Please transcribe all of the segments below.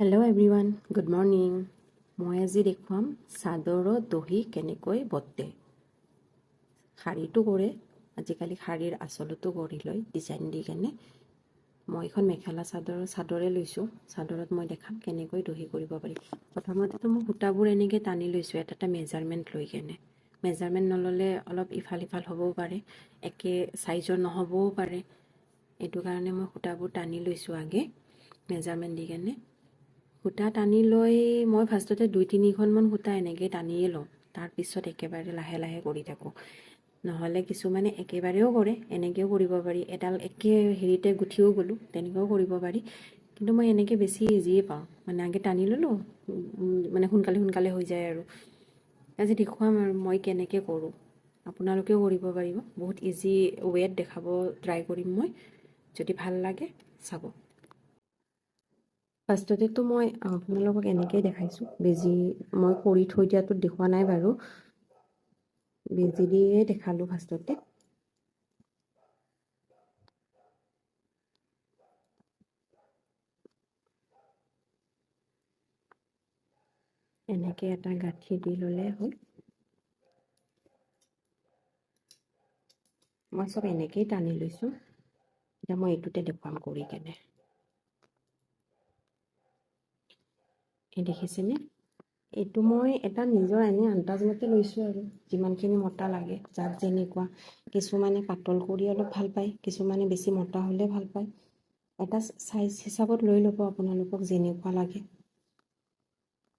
Hello' everyone, good morning. মই আজি দেখুৱাম চাদৰৰ দহি কেনেকৈ বটে। শাড়ীটো কৰে, আজিকালি শাড়ীৰ আঁচলতো কৰি লয় ডিজাইন দি কেনে। মই এখন মেখেলা চাদৰে লৈছোঁ। চাদৰত মই দেখাম কেনেকৈ দহি কৰিব পাৰি। প্ৰথমতেতো মই সূতাবোৰ এনেকৈ টানি লৈছোঁ এটা মেজাৰমেণ্ট লৈ কেনে। মেজাৰমেণ্ট নল'লে অলপ ইফাল সিফাল হ'বও পাৰে, একে চাইজৰ নহ'বও পাৰে। এইটো কাৰণে মই সূতাবোৰ টানি লৈছোঁ আগে মেজাৰমেণ্ট দি কেনে। সূতা টানি লৈ মই ফাৰ্ষ্টতে 2-3খনমান সূতা এনেকৈ টানিয়ে লওঁ। তাৰপিছত একেবাৰে লাহে লাহে কৰি থাকোঁ। নহ'লে কিছুমানে একেবাৰেও কৰে, এনেকৈও কৰিব পাৰি। এডাল একে হেৰিতে গুঠিও গ'লোঁ, তেনেকৈও কৰিব পাৰি। কিন্তু মই এনেকৈ বেছি ইজিয়ে পাওঁ, মানে আগে টানি ল'লোঁ, মানে সোনকালে হৈ যায় আৰু। আজি দেখুৱাম আৰু মই কেনেকৈ কৰোঁ। আপোনালোকেও কৰিব পাৰিব, বহুত ইজি ৱেত দেখাব ট্ৰাই কৰিম মই। যদি ভাল লাগে চাব। ফাৰ্ষ্টতেতো মই আপোনালোকক এনেকৈয়ে দেখাইছোঁ। বেজি মই কৰি থৈ দিয়াটো দেখুওৱা নাই বাৰু, বেজি দিয়ে দেখালোঁ ফাৰ্ষ্টতে। এনেকৈ এটা গাঁঠি দি ল'লে হ'ল। মই চব এনেকৈয়ে টানি লৈছোঁ। এতিয়া মই এইটোতে দেখুৱাম কৰি কেনে। এই দেখিছেনে? এইটো মই এটা নিজৰ এনে আন্দাজমতে লৈছোঁ আৰু যিমানখিনি মোটা লাগে, যাক যেনেকুৱা। কিছুমানে পাতল কৰি অলপ ভাল পায়, কিছুমানে বেছি মোটা হ'লে ভাল পায়। এটা চাইজ হিচাপত লৈ ল'ব আপোনালোকক যেনেকুৱা লাগে।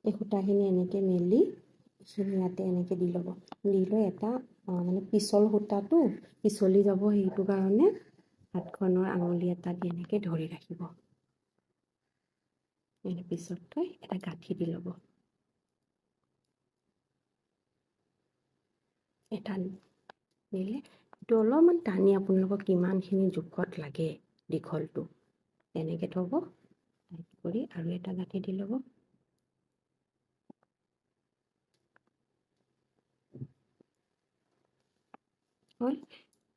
এই সূতাখিনি এনেকৈ মেলি এইখিনি ইয়াতে এনেকৈ দি ল'ব। দি লৈ এটা মানে পিছল সূতাটো পিছলি যাব, সেইটো কাৰণে হাতখনৰ আঙুলি এটা দি এনেকৈ ধৰি ৰাখিব। পিছত থৈ এটা গাঁঠি দি ল'ব। এটা নিলে এইটো অলপমান টানি আপোনালোকক কিমানখিনি জোখত লাগে দীঘলটো তেনেকৈ থ'ব। টাইট কৰি আৰু এটা গাঁঠি দি ল'ব। হ'ল,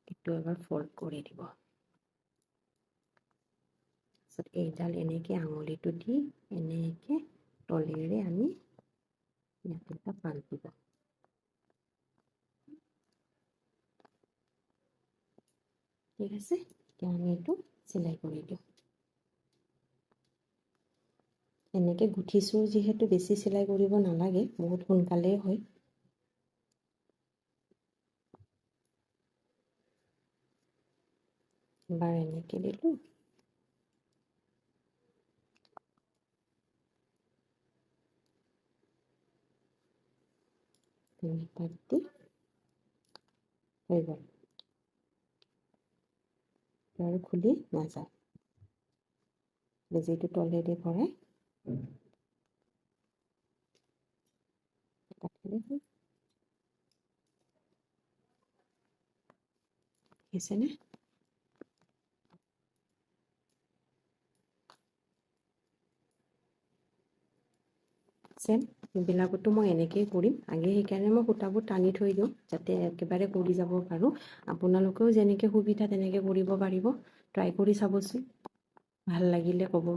এইটো এবাৰ ফল্ড কৰি দিব। তাৰপিছত এইডাল এনেকৈ আঙুলিটো দি এনেকৈ তলেৰে আনি ইয়াতে এটা পাল দিব। ঠিক আছে, এতিয়া আমি এইটো চিলাই কৰি দিওঁ। এনেকৈ গুঠিছোঁ যিহেতু বেছি চিলাই কৰিব নালাগে, বহুত সোনকালেই হয়। এবাৰ এনেকৈ দিলোঁ। পাত দি হৈ গ'ল আৰু খুলি নাযায়। বেজিটো তলেদি ভৰাই হৈছেনে? চেম এইবিলাকতো মই এনেকৈয়ে কৰিম। আগে সেইকাৰণে মই সূতাবোৰ টানি থৈ দিওঁ, যাতে একেবাৰে কৰি যাব পাৰোঁ। আপোনালোকেও যেনেকৈ সুবিধা তেনেকৈ কৰিব পাৰিব। ট্ৰাই কৰি চাবচোন, ভাল লাগিলে ক'ব।